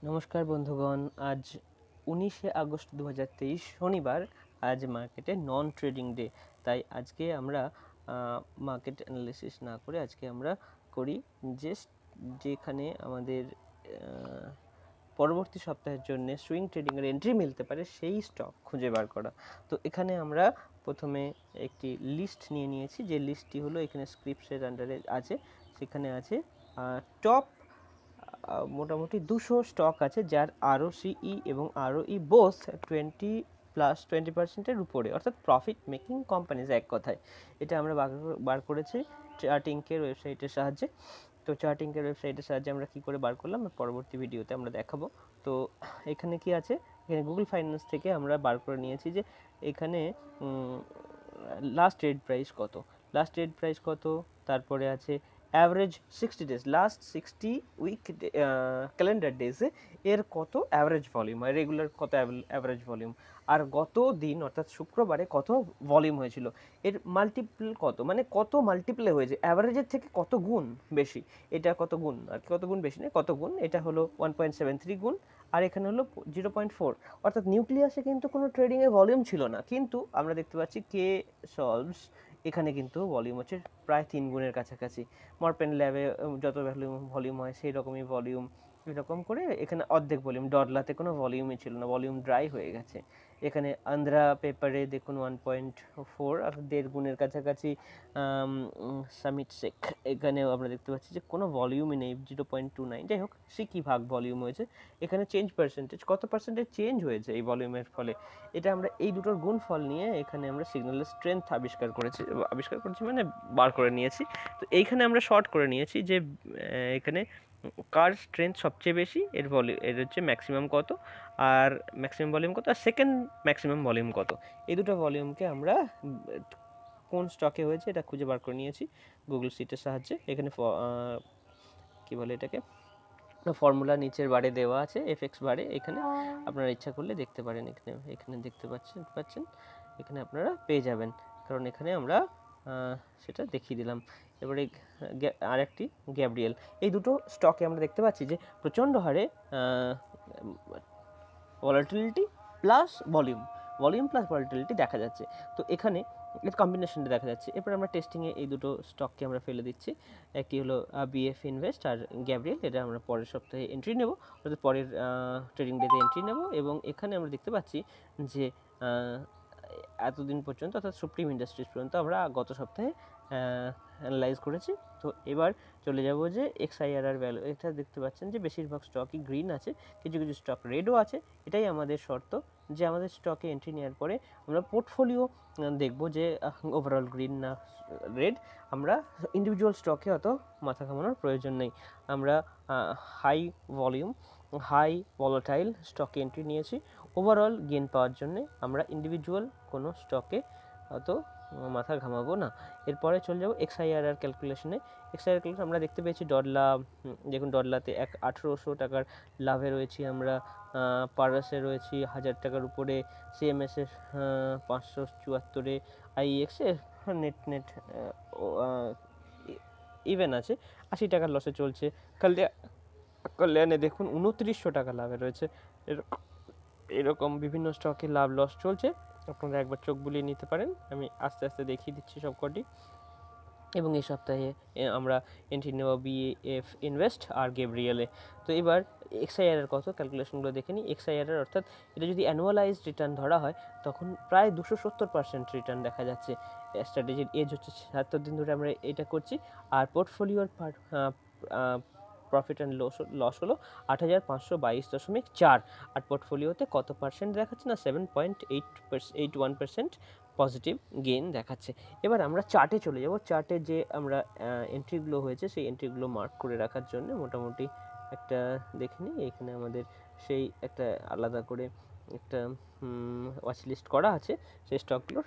নমস্কার বন্ধুগণ, আজ 19শে আগস্ট 2023 শনিবার। আজ মার্কেটে নন ট্রেডিং ডে, তাই আজকে আমরা মার্কেট অ্যানালিসিস না করে আজকে আমরা করি যেখানে আমাদের পরবর্তী সপ্তাহের জন্য সুইং ট্রেডিংয়ের এন্ট্রি মিলতে পারে সেই স্টক খুঁজে বার করা। তো এখানে আমরা প্রথমে একটি লিস্ট নিয়ে নিয়েছি, যে লিস্টটি হলো এখানে স্ক্রিপ্টসের আন্ডারে আছে। সেখানে আছে টপ মোটামুটি 200 স্টক আছে যার ROCE এবং ROE বোথ 20% উপরে, অর্থাৎ প্রফিট মেকিং কোম্পানিজ এক কথায়। এটা আমরা বার করেছি চার্টিংকের ওয়েবসাইটের সাহায্যে। তো চার্টিংকের ওয়েবসাইটের সাহায্যে আমরা কি করে বার করলাম পরবর্তী ভিডিওতে আমরা দেখাবো। তো এখানে কি আছে, এখানে গুগল ফাইন্যান্স থেকে আমরা বার করে নিয়েছি যে এখানে লাস্ট ট্রেড প্রাইস কত, তারপরে আছে average 60 days, last 60 week calendar ডেজে এর কত অ্যাভারেজ ভলিউম হয়, রেগুলার কত অ্যাভারেজ ভলিউম, আর গত দিন অর্থাৎ শুক্রবারে কত ভলিউম হয়েছিল, এর মাল্টিপল কত, মানে কত মাল্টিপ্লে হয়েছে, অ্যাভারেজের থেকে কত গুণ বেশি, এটা কত গুণ, আর কত গুণ বেশি নয় কত গুণ, এটা হলো 1.73 গুণ, আর এখানে হলো 0.4। অর্থাৎ নিউক্লিয়াসে কিন্তু কোনো ট্রেডিংয়ে ভলিউম ছিল না, কিন্তু আমরা দেখতে পাচ্ছি কে সলভস এখানে কিন্তু ভলিউম হচ্ছে প্রায় 3 গুণের কাছাকাছি। মরপেন ল্যাবে যত ভলিউম হয় সেই রকমই ভলিউম, এরকম করে এখানে অর্ধেক ভলিউম। ডরলাতে কোনো ভলিউমই ছিল না, ভলিউম ড্রাই হয়ে গেছে। এখানে আন্ধ্রা পেপারে দেখুন 1.4, আর 1.5 গুণের কাছাকাছি। সামিট সেক এখানেও আমরা দেখতে পাচ্ছি যে কোনো ভলিউমই নেই, 0.29। যাই হোক, সে কী ভাগ ভলিউম হয়েছে, এখানে চেঞ্জ পার্সেন্টেজ কত পার্সেন্টেজ চেঞ্জ হয়েছে এই ভলিউমের ফলে, এটা আমরা এই দুটোর গুণফল নিয়ে এখানে আমরা সিগন্যালের স্ট্রেংথ আবিষ্কার করেছি মানে বার করে নিয়েছি। তো এইখানে আমরা শর্ট করে নিয়েছি যে এখানে কার স্ট্রেংথ সবচেয়ে বেশি, এর হচ্ছে ম্যাক্সিমাম কত, আর ম্যাক্সিমাম ভলিউম কত, আর সেকেন্ড ম্যাক্সিমাম ভলিউম কত, এই দুটো ভলিউমকে আমরা কোন স্টকে হয়েছে এটা খুঁজে বার করে নিয়েছি গুগল শিটের সাহায্যে। এখানে কি বলে এটাকে, ফর্মুলা নিচের বারে দেওয়া আছে, এফএক্স বারে, এখানে আপনারা ইচ্ছা করলে দেখতে পারেন। এখানে দেখতে পাচ্ছেন, এখানে আপনারা পেয়ে যাবেন, কারণ এখানে আমরা সেটা দেখিয়ে দিলাম। এবারে আরেকটি গ্যাব্রিয়েল, এই দুটো স্টকে আমরা দেখতে পাচ্ছি যে প্রচণ্ড হারে volatility plus volume plus volatility দেখা যাচ্ছে। তো এখানে এর কম্বিনেশনটা দেখা যাচ্ছে। এরপর আমরা টেস্টিংয়ে এই দুটো স্টককে আমরা ফেলে দিচ্ছি। একটি হলো বিএফ ইনভেস্ট আর গ্যাব্রিয়েল, এটা আমরা পরের সপ্তাহে এন্ট্রি নেব, অর্থাৎ পরের ট্রেডিং ডেতে এন্ট্রি নেব। এবং এখানে আমরা দেখতে পাচ্ছি যে এতদিন পর্যন্ত, অর্থাৎ সুপ্রিম ইন্ডাস্ট্রিজ পর্যন্ত আমরা গত সপ্তাহে অ্যানালাইজ করেছি। তো এবার চলে যাব যে XIRR ভ্যালু, এটা দেখতে পাচ্ছেন যে বেশিরভাগ স্টকই গ্রিন আছে, কিছু কিছু স্টক রেডও আছে। এটাই আমাদের শর্ত, যে আমাদের স্টকে এন্ট্রি নেওয়ার পরে আমরা পোর্টফোলিও দেখব যে ওভারঅল গ্রিন না রেড। আমরা ইন্ডিভিজুয়াল স্টকে অত মাথা ঘামানোর প্রয়োজন নেই। আমরা হাই ভলিউম হাই ভলাটাইল স্টকে এন্ট্রি নিয়েছি ওভারঅল গেন পাওয়ার জন্য। আমরা ইন্ডিভিজুয়াল কোনো স্টকে অত মাথা ঘামাবো না। এরপরে চলে যাবো XIRR ক্যালকুলেশনে। XIRR ক্যালকুলেশন আমরা দেখতে পেয়েছি ডরলা, দেখুন ডরলাতে 1800 টাকার লাভে রয়েছি আমরা, পারাসে রয়েছি 1000 টাকার উপরে, CMS-এর 574-এ, IEX-এর নেট ইভেন আছে, 80 টাকার লসে চলছে। কল্যাণে দেখুন 2900 টাকা লাভে রয়েছে। এরকম বিভিন্ন স্টকে লাভ লস চলছে, আপনারা একবার চোখ বুলিয়ে নিতে পারেন। আমি আস্তে আস্তে দেখিয়ে দিচ্ছি সবকটি। এবং এই সপ্তাহে আমরা এন্ট্রি নেব বিএফ ইনভেস্ট আর গ্যাব্রিয়েলে। তো এবার XIRR কত ক্যালকুলেশনগুলো দেখে নিই। XIRR অর্থাৎ এটা যদি অ্যানুয়ালাইজড রিটার্ন ধরা হয় তখন প্রায় 270% রিটার্ন দেখা যাচ্ছে। স্ট্র্যাটেজির এজ হচ্ছে 70 দিন ধরে আমরা এটা করছি। আর পোর্টফোলিওর প্রফিট অ্যান্ড লস হলো 8522.4, আর পোর্টফোলিওতে কত পার্সেন্ট দেখাচ্ছে না 7.81% পজিটিভ গেইন দেখাচ্ছে। এবার আমরা চার্টে চলে যাব। চার্টে যে আমরা এন্ট্রিগুলো হয়েছে সেই এন্ট্রিগুলো মার্ক করে রাখার জন্য মোটামুটি একটা দেখে নিই। এখানে আমাদের সেই একটা আলাদা করে একটা ওয়াচ লিস্ট করা আছে সেই স্টকগুলোর।